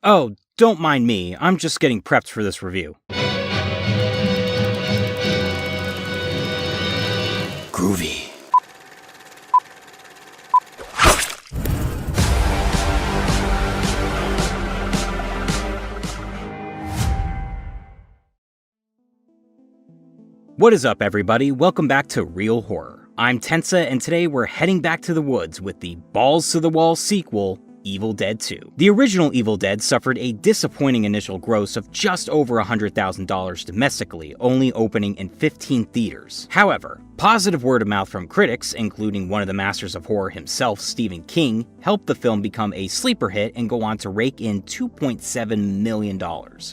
Oh, don't mind me, I'm just getting prepped for this review. Groovy. What is up, everybody? Welcome back to Real Horror. I'm Tensa, and today we're heading back to the woods with the balls-to-the-wall sequel, Evil Dead 2. The original Evil Dead suffered a disappointing initial gross of just over $100,000 domestically, only opening in 15 theaters. However, positive word of mouth from critics, including one of the masters of horror himself, Stephen King, helped the film become a sleeper hit and go on to rake in $2.7 million.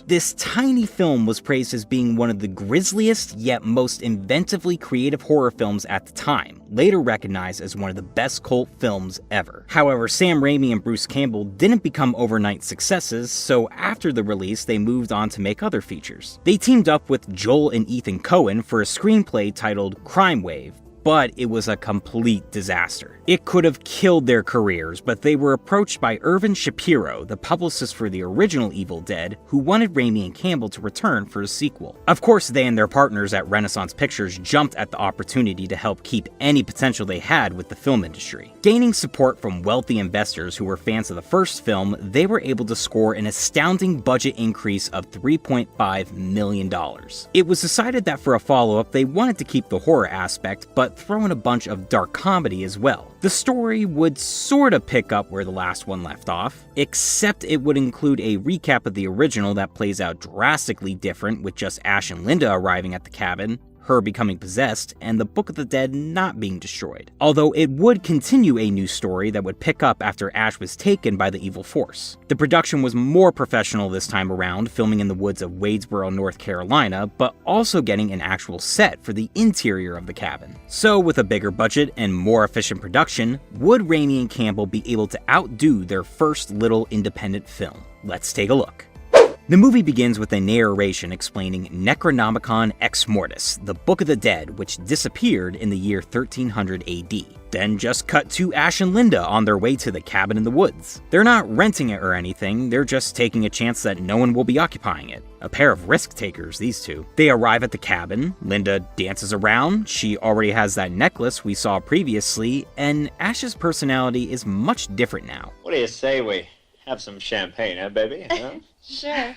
This tiny film was praised as being one of the grisliest yet most inventively creative horror films at the time, later recognized as one of the best cult films ever. However, Sam Raimi and Bruce Campbell didn't become overnight successes, so after the release they moved on to make other features. They teamed up with Joel and Ethan Coen for a screenplay titled Crime Wave, but it was a complete disaster. It could have killed their careers, but they were approached by Irvin Shapiro, the publicist for the original Evil Dead, who wanted Raimi and Campbell to return for a sequel. Of course, they and their partners at Renaissance Pictures jumped at the opportunity to help keep any potential they had with the film industry. Gaining support from wealthy investors who were fans of the first film, they were able to score an astounding budget increase of $3.5 million. It was decided that for a follow-up, they wanted to keep the horror aspect, but throw in a bunch of dark comedy as well. The story would sorta pick up where the last one left off, except it would include a recap of the original that plays out drastically different, with just Ash and Linda arriving at the cabin, her becoming possessed, and the Book of the Dead not being destroyed. Although it would continue a new story that would pick up after Ash was taken by the evil force. The production was more professional this time around, filming in the woods of Wadesboro, North Carolina, but also getting an actual set for the interior of the cabin. So with a bigger budget and more efficient production, would Raimi and Campbell be able to outdo their first little independent film? Let's take a look. The movie begins with a narration explaining Necronomicon Ex Mortis, the Book of the Dead, which disappeared in the year 1300 AD. Then just cut to Ash and Linda on their way to the cabin in the woods. They're not renting it or anything, they're just taking a chance that no one will be occupying it. A pair of risk takers, these two. They arrive at the cabin, Linda dances around, she already has that necklace we saw previously, and Ash's personality is much different now. What do you say we have some champagne, huh, baby? Huh? Sure.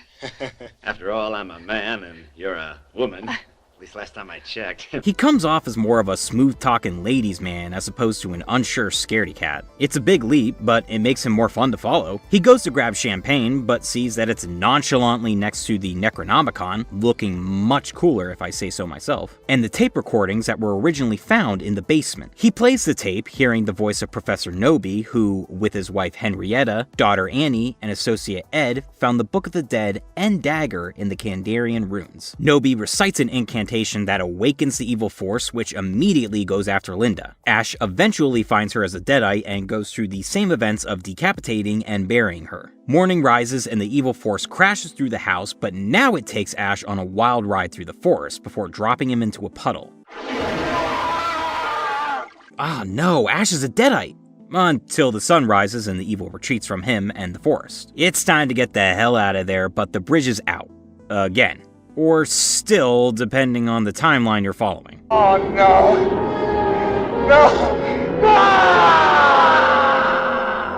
After all, I'm a man and you're a woman. At least last time I checked. He comes off as more of a smooth-talking ladies' man as opposed to an unsure scaredy cat. It's a big leap, but it makes him more fun to follow. He goes to grab champagne, but sees that it's nonchalantly next to the Necronomicon, looking much cooler if I say so myself, and the tape recordings that were originally found in the basement. He plays the tape, hearing the voice of Professor Noby, who, with his wife Henrietta, daughter Annie, and associate Ed, found the Book of the Dead and dagger in the Kandarian ruins. Noby recites an incantation that awakens the evil force, which immediately goes after Linda. Ash eventually finds her as a deadite and goes through the same events of decapitating and burying her. Morning rises and the evil force crashes through the house, but now it takes Ash on a wild ride through the forest before dropping him into a puddle. Ah no, Ash is a deadite! Until the sun rises and the evil retreats from him and the forest. It's time to get the hell out of there, but the bridge is out. Again. Or still, depending on the timeline you're following. Oh no! No! No!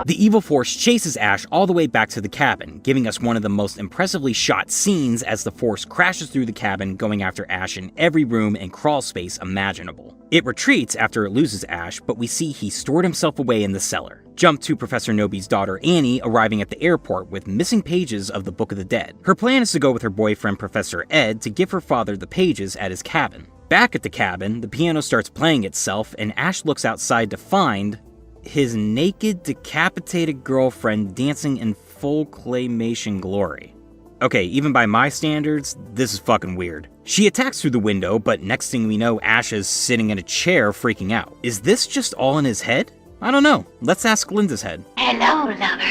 The evil force chases Ash all the way back to the cabin, giving us one of the most impressively shot scenes as the force crashes through the cabin, going after Ash in every room and crawl space imaginable. It retreats after it loses Ash, but we see he stored himself away in the cellar. Jump to Professor Noby's daughter Annie arriving at the airport with missing pages of the Book of the Dead. Her plan is to go with her boyfriend Professor Ed to give her father the pages at his cabin. Back at the cabin, the piano starts playing itself and Ash looks outside to find his naked, decapitated girlfriend dancing in full claymation glory. Okay, even by my standards, this is fucking weird. She attacks through the window, but next thing we know, Ash is sitting in a chair freaking out. Is this just all in his head? I don't know. Let's ask Linda's head. Hello, lover.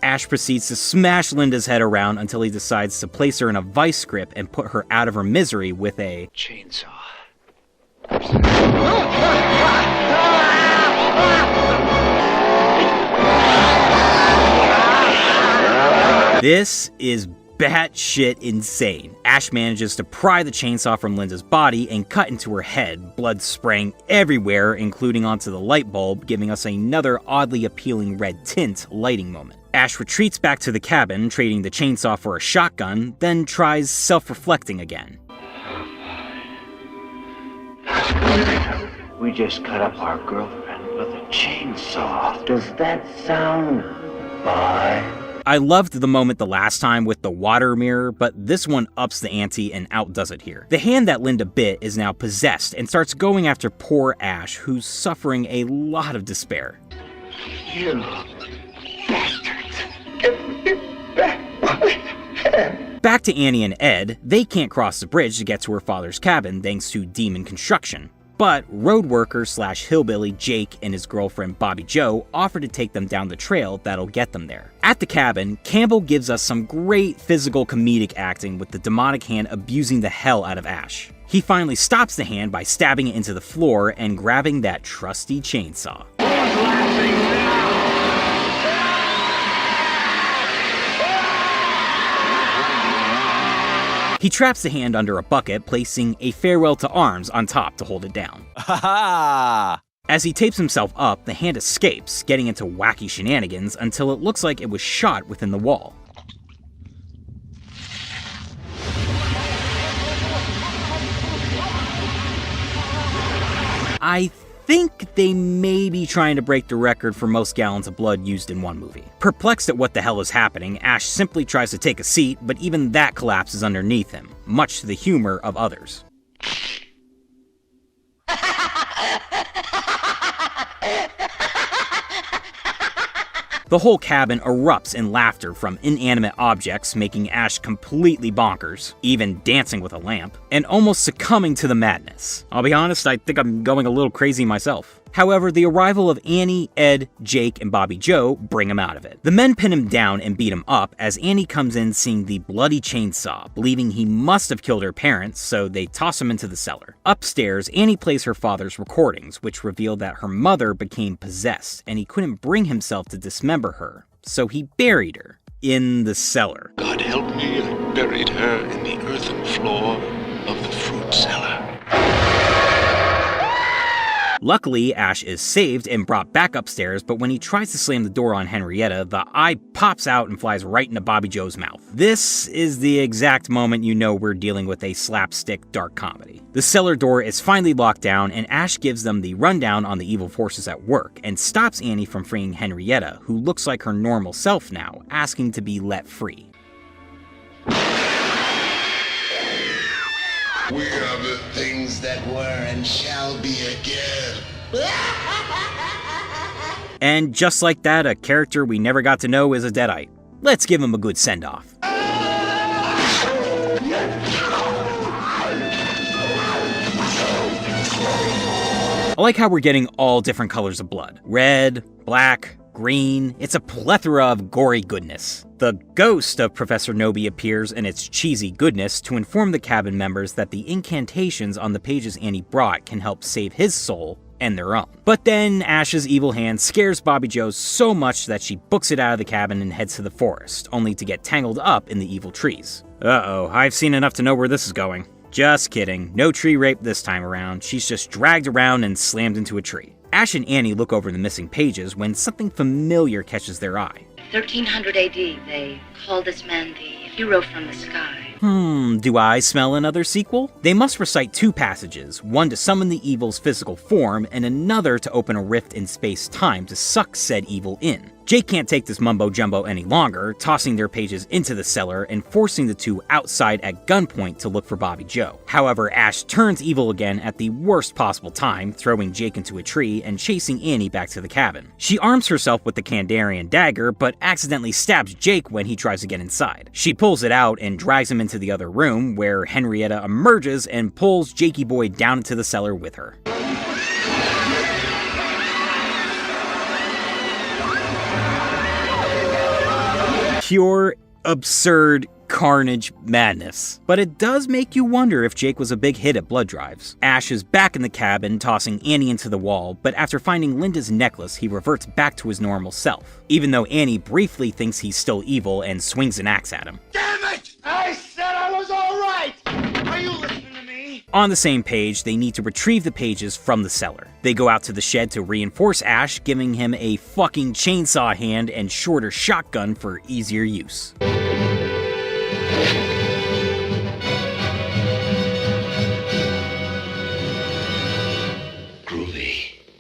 Ash proceeds to smash Linda's head around until he decides to place her in a vice grip and put her out of her misery with a chainsaw. This is batshit insane. Ash manages to pry the chainsaw from Linda's body and cut into her head, blood spraying everywhere, including onto the light bulb, giving us another oddly appealing red tint lighting moment. Ash retreats back to the cabin, trading the chainsaw for a shotgun, then tries self-reflecting again. We just cut up our girlfriend with a chainsaw. Does that sound bye? I loved the moment the last time with the water mirror, but this one ups the ante and outdoes it here. The hand that Linda bit is now possessed and starts going after poor Ash, who's suffering a lot of despair. You bastards. Back to Annie and Ed, they can't cross the bridge to get to her father's cabin thanks to demon construction. But road worker slash hillbilly Jake and his girlfriend Bobby Jo offer to take them down the trail that'll get them there. At the cabin, Campbell gives us some great physical comedic acting with the demonic hand abusing the hell out of Ash. He finally stops the hand by stabbing it into the floor and grabbing that trusty chainsaw. He traps the hand under a bucket, placing a farewell to arms on top to hold it down. As he tapes himself up, the hand escapes, getting into wacky shenanigans until it looks like it was shot within the wall. I think they may be trying to break the record for most gallons of blood used in one movie. Perplexed at what the hell is happening, Ash simply tries to take a seat, but even that collapses underneath him, much to the humor of others. The whole cabin erupts in laughter from inanimate objects, making Ash completely bonkers, even dancing with a lamp, and almost succumbing to the madness. I'll be honest, I think I'm going a little crazy myself. However, the arrival of Annie, Ed, Jake, and Bobby Jo bring him out of it. The men pin him down and beat him up as Annie comes in seeing the bloody chainsaw, believing he must have killed her parents, so they toss him into the cellar. Upstairs, Annie plays her father's recordings, which reveal that her mother became possessed, and he couldn't bring himself to dismember her, so he buried her in the cellar. God help me, I buried her in the earthen floor of the fruit cellar. Luckily, Ash is saved and brought back upstairs, but when he tries to slam the door on Henrietta, the eye pops out and flies right into Bobby Jo's mouth. This is the exact moment you know we're dealing with a slapstick dark comedy. The cellar door is finally locked down, and Ash gives them the rundown on the evil forces at work, and stops Annie from freeing Henrietta, who looks like her normal self now, asking to be let free. We are the things that were and shall be again. And just like that, a character we never got to know is a Deadite. Let's give him a good send-off. I like how we're getting all different colors of blood. Red, black, green. It's a plethora of gory goodness. The ghost of Professor Noby appears in its cheesy goodness to inform the cabin members that the incantations on the pages Annie brought can help save his soul and their own. But then Ash's evil hand scares Bobby Jo so much that she books it out of the cabin and heads to the forest, only to get tangled up in the evil trees. Uh-oh, I've seen enough to know where this is going. Just kidding, no tree rape this time around. She's just dragged around and slammed into a tree. Ash and Annie look over the missing pages when something familiar catches their eye. 1300 AD, they called this man the hero from the sky. Do I smell another sequel? They must recite two passages, one to summon the evil's physical form, and another to open a rift in space-time to suck said evil in. Jake can't take this mumbo-jumbo any longer, tossing their pages into the cellar and forcing the two outside at gunpoint to look for Bobby Jo. However, Ash turns evil again at the worst possible time, throwing Jake into a tree and chasing Annie back to the cabin. She arms herself with the Kandarian dagger, but accidentally stabs Jake when he tries to get inside. She pulls it out and drags him into the other room, where Henrietta emerges and pulls Jakey Boy down into the cellar with her. Pure, absurd carnage madness. But it does make you wonder if Jake was a big hit at blood drives. Ash is back in the cabin, tossing Annie into the wall, but after finding Linda's necklace, he reverts back to his normal self, even though Annie briefly thinks he's still evil and swings an axe at him. Damn it! I said I was all right! Are you listening to me? On the same page, they need to retrieve the pages from the cellar. They go out to the shed to reinforce Ash, giving him a fucking chainsaw hand and shorter shotgun for easier use.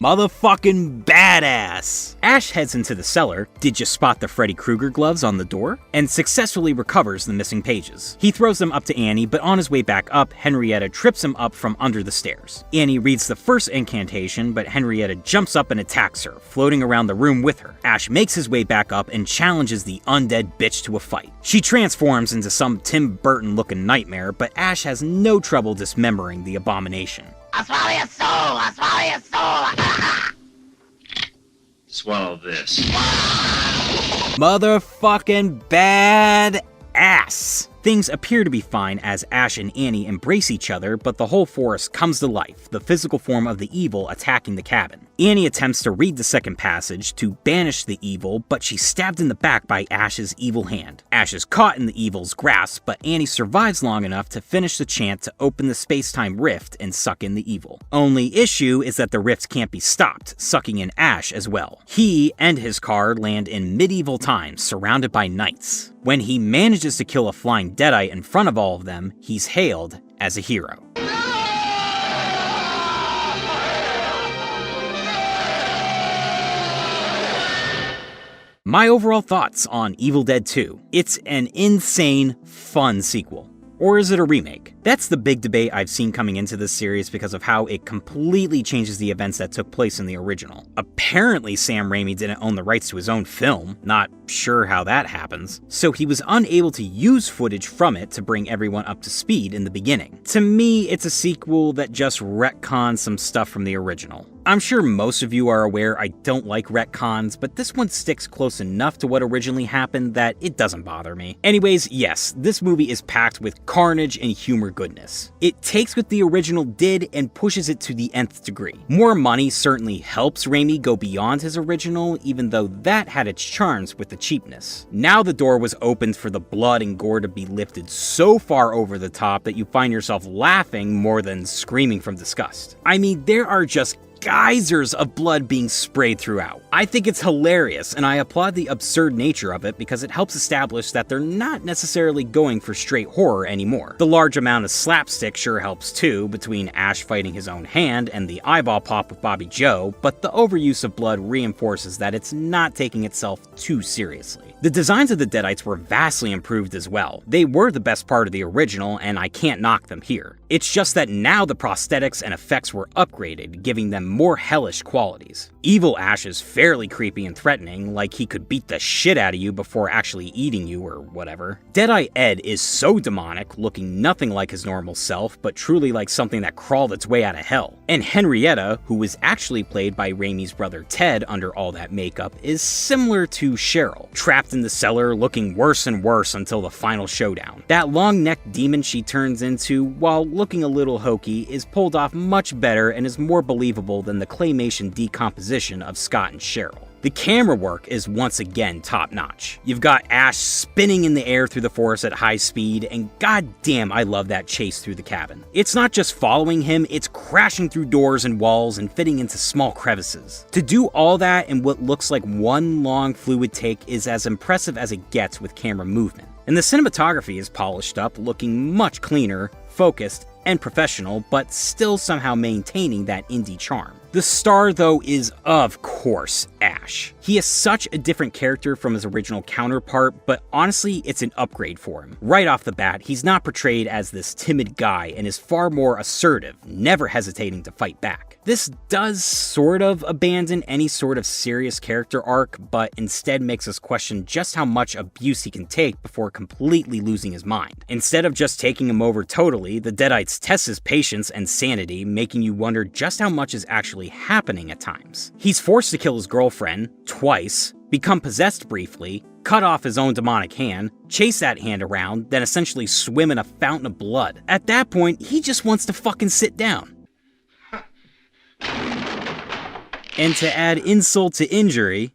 Motherfucking badass! Ash heads into the cellar, did you spot the Freddy Krueger gloves on the door? And successfully recovers the missing pages. He throws them up to Annie, but on his way back up, Henrietta trips him up from under the stairs. Annie reads the first incantation, but Henrietta jumps up and attacks her, floating around the room with her. Ash makes his way back up and challenges the undead bitch to a fight. She transforms into some Tim Burton-looking nightmare, but Ash has no trouble dismembering the abomination. I'll swallow your soul! I'll swallow your soul! Swallow this. Motherfucking bad ass. Things appear to be fine as Ash and Annie embrace each other, but the whole forest comes to life, the physical form of the evil attacking the cabin. Annie attempts to read the second passage to banish the evil, but she's stabbed in the back by Ash's evil hand. Ash is caught in the evil's grasp, but Annie survives long enough to finish the chant to open the space-time rift and suck in the evil. Only issue is that the rift can't be stopped, sucking in Ash as well. He and his car land in medieval times, surrounded by knights. When he manages to kill a flying deadite in front of all of them, he's hailed as a hero. My overall thoughts on Evil Dead 2. It's an insane, fun sequel. Or is it a remake? That's the big debate I've seen coming into this series because of how it completely changes the events that took place in the original. Apparently Sam Raimi didn't own the rights to his own film, not sure how that happens, so he was unable to use footage from it to bring everyone up to speed in the beginning. To me, it's a sequel that just retcons some stuff from the original. I'm sure most of you are aware I don't like retcons, but this one sticks close enough to what originally happened that it doesn't bother me. Anyways, yes, this movie is packed with carnage and humor goodness. It takes what the original did and pushes it to the nth degree. More money certainly helps Raimi go beyond his original, even though that had its charms with the cheapness. Now the door was opened for the blood and gore to be lifted so far over the top that you find yourself laughing more than screaming from disgust. I mean, there are just geysers of blood being sprayed throughout. I think it's hilarious, and I applaud the absurd nature of it because it helps establish that they're not necessarily going for straight horror anymore. The large amount of slapstick sure helps too, between Ash fighting his own hand and the eyeball pop with Bobby Joe, but the overuse of blood reinforces that it's not taking itself too seriously. The designs of the Deadites were vastly improved as well. They were the best part of the original, and I can't knock them here. It's just that now the prosthetics and effects were upgraded, giving them more hellish qualities. Evil Ash is fairly creepy and threatening, like he could beat the shit out of you before actually eating you or whatever. Deadite Ed is so demonic, looking nothing like his normal self, but truly like something that crawled its way out of hell. And Henrietta, who was actually played by Raimi's brother Ted under all that makeup, is similar to Cheryl, trapped in the cellar looking worse and worse until the final showdown. That long-necked demon she turns into, while looking a little hokey, is pulled off much better and is more believable than the claymation decomposition of Scott and Cheryl. The camera work is once again top-notch. You've got Ash spinning in the air through the forest at high speed, and goddamn I love that chase through the cabin. It's not just following him, it's crashing through doors and walls and fitting into small crevices. To do all that in what looks like one long fluid take is as impressive as it gets with camera movement. And the cinematography is polished up, looking much cleaner, focused, and professional, but still somehow maintaining that indie charm. The star, though, is, of course, Ash. He is such a different character from his original counterpart, but honestly, it's an upgrade for him. Right off the bat, he's not portrayed as this timid guy and is far more assertive, never hesitating to fight back. This does sort of abandon any sort of serious character arc, but instead makes us question just how much abuse he can take before completely losing his mind. Instead of just taking him over totally, the Deadites test his patience and sanity, making you wonder just how much is actually happening at times. He's forced to kill his girlfriend twice, become possessed briefly, cut off his own demonic hand, chase that hand around, then essentially swim in a fountain of blood. At that point, he just wants to fucking sit down. And to add insult to injury,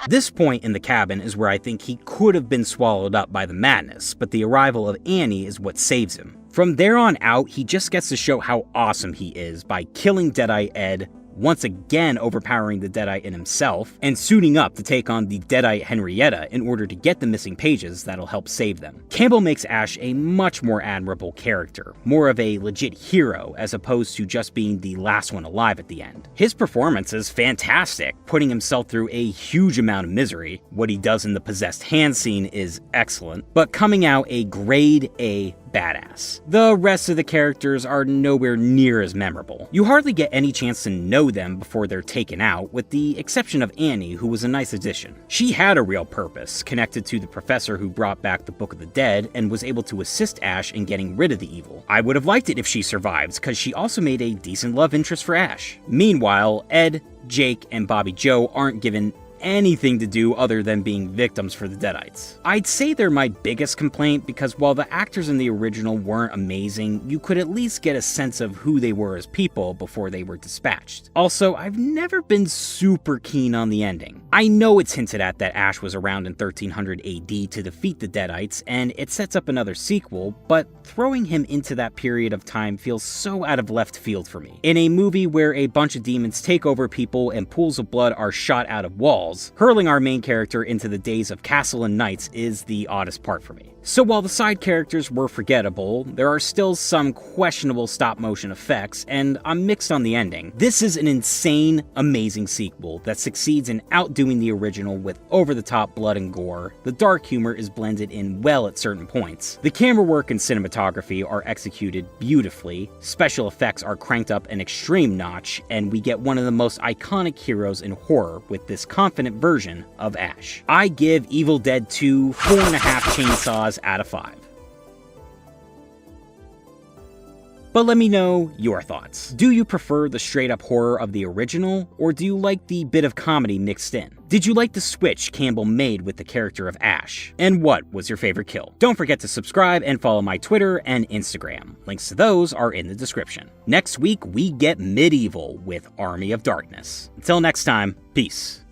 this point in the cabin is where I think he could have been swallowed up by the madness, but the arrival of Annie is what saves him. From there on out, he just gets to show how awesome he is by killing Deadeye Ed, once again overpowering the Deadite in himself, and suiting up to take on the Deadite Henrietta in order to get the missing pages that'll help save them. Campbell makes Ash a much more admirable character, more of a legit hero as opposed to just being the last one alive at the end. His performance is fantastic, putting himself through a huge amount of misery. What he does in the possessed hand scene is excellent, but coming out a grade A badass. The rest of the characters are nowhere near as memorable. You hardly get any chance to know them before they're taken out, with the exception of Annie, who was a nice addition. She had a real purpose, connected to the professor who brought back the Book of the Dead and was able to assist Ash in getting rid of the evil. I would have liked it if she survived, because she also made a decent love interest for Ash. Meanwhile, Ed, Jake, and Bobby Joe aren't given anything to do other than being victims for the Deadites. I'd say they're my biggest complaint because while the actors in the original weren't amazing, you could at least get a sense of who they were as people before they were dispatched. Also, I've never been super keen on the ending. I know it's hinted at that Ash was around in 1300 AD to defeat the Deadites, and it sets up another sequel, but throwing him into that period of time feels so out of left field for me. In a movie where a bunch of demons take over people and pools of blood are shot out of walls, hurling our main character into the days of Castle and Knights is the oddest part for me. So while the side characters were forgettable, there are still some questionable stop-motion effects, and I'm mixed on the ending. This is an insane, amazing sequel that succeeds in outdoing the original with over-the-top blood and gore. The dark humor is blended in well at certain points. The camera work and cinematography are executed beautifully, special effects are cranked up an extreme notch, and we get one of the most iconic heroes in horror with this confident version of Ash. I give Evil Dead 2 4.5 chainsaws out of 5. But let me know your thoughts. Do you prefer the straight up horror of the original, or do you like the bit of comedy mixed in? Did you like the switch Campbell made with the character of Ash? And what was your favorite kill? Don't forget to subscribe and follow my Twitter and Instagram. Links to those are in the description. Next week, we get medieval with Army of Darkness. Until next time, peace.